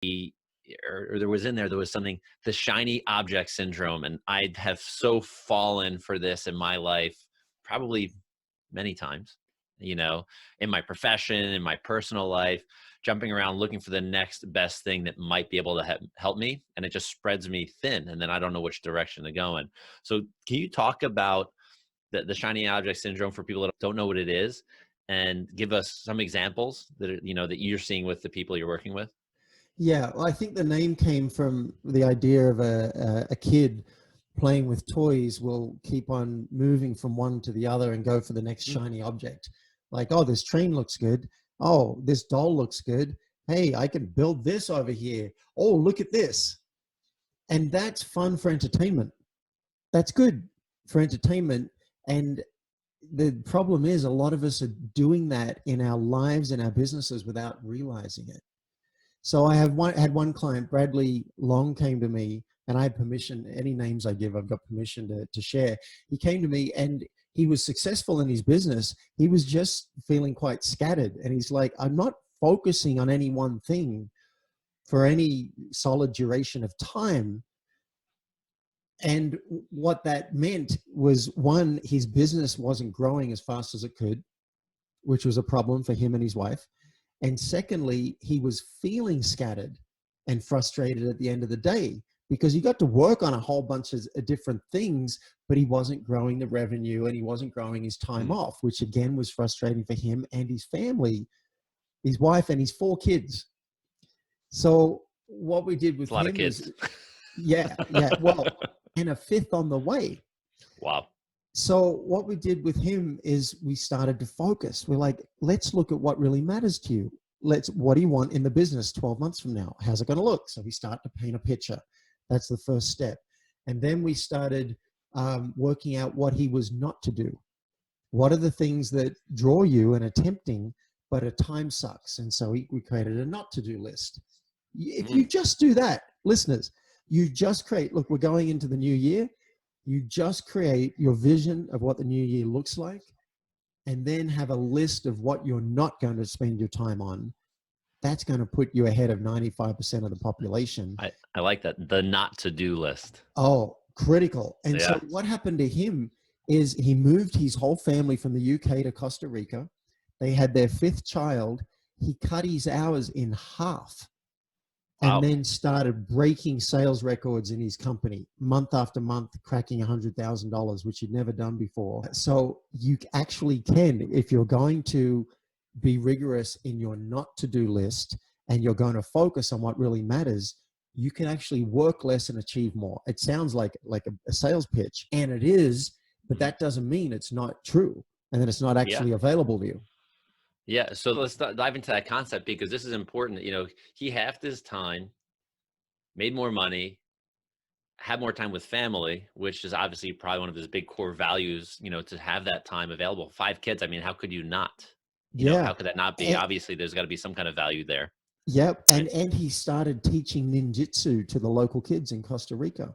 or there was in there was something, the shiny object syndrome, and I have so fallen for this in my life, probably many times, you know, in my profession, in my personal life, jumping around looking for the next best thing that might be able to help me, and it just spreads me thin, and then I don't know which direction to go in. So can you talk about the shiny object syndrome for people that don't know what it is, and give us some examples that that you're seeing with the people you're working with? Yeah, well, I think the name came from the idea of a kid playing with toys will keep on moving from one to the other and go for the next Mm, shiny object. Like, oh, this train looks good. Oh, this doll looks good. Hey, I can build this over here. Oh, look at this. And that's fun for entertainment. That's good for entertainment. And the problem is a lot of us are doing that in our lives and our businesses without realizing it. So I had one client, Bradley Long, came to me, and I had permission. Any names I give, I've got permission to share. He came to me, and he was successful in his business. He was just feeling quite scattered, and he's like, "I'm not focusing on any one thing for any solid duration of time." And what that meant was, one, his business wasn't growing as fast as it could, which was a problem for him and his wife. And secondly, he was feeling scattered and frustrated at the end of the day because he got to work on a whole bunch of different things, but he wasn't growing the revenue and he wasn't growing his time mm, off, which again was frustrating for him and his family, his wife and his 4 kids. So what we did it's with a lot of him kids. is, yeah, well, and a fifth on the way. Wow. So what we did with him is we started to focus. We're like, let's look at what really matters to you. What do you want in the business 12 months from now? How's it going to look? So we start to paint a picture. That's the first step. And then we started working out what he was not to do. What are the things that draw you and are tempting, but at time sucks? And so we created a not to do list. If you Mm, just do that, listeners, you just create, look, we're going into the new year. You just create your vision of what the new year looks like, and then have a list of what you're not going to spend your time on. That's going to put you ahead of 95% of the population. I like that, the not to do list. Oh, critical. And so Yeah. what happened to him is he moved his whole family from the UK to Costa Rica. They had their fifth child. He cut his hours in half and Wow. then started breaking sales records in his company month after month, cracking $100,000, which he'd never done before. So you actually can, if you're going to be rigorous in your not to do list and you're going to focus on what really matters, you can actually work less and achieve more. It sounds like a sales pitch, and it is, but Mhm. that doesn't mean it's not true and that it's not Yeah. actually available to you. Yeah. So let's dive into that concept, because this is important. He halved his time, made more money, had more time with family, which is obviously probably one of his big core values, to have that time available. 5 kids. I mean, how could you not? Yeah. How could that not be? And, Obviously, there's got to be some kind of value there. yep. Right. And he started teaching ninjutsu to the local kids in Costa Rica.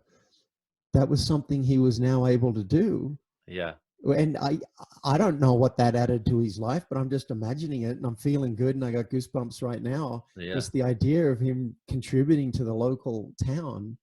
That was something he was now able to do. Yeah. And I don't know what that added to his life, but I'm just imagining it and I'm feeling good and I got goosebumps right now. Yeah. Just the idea of him contributing to the local town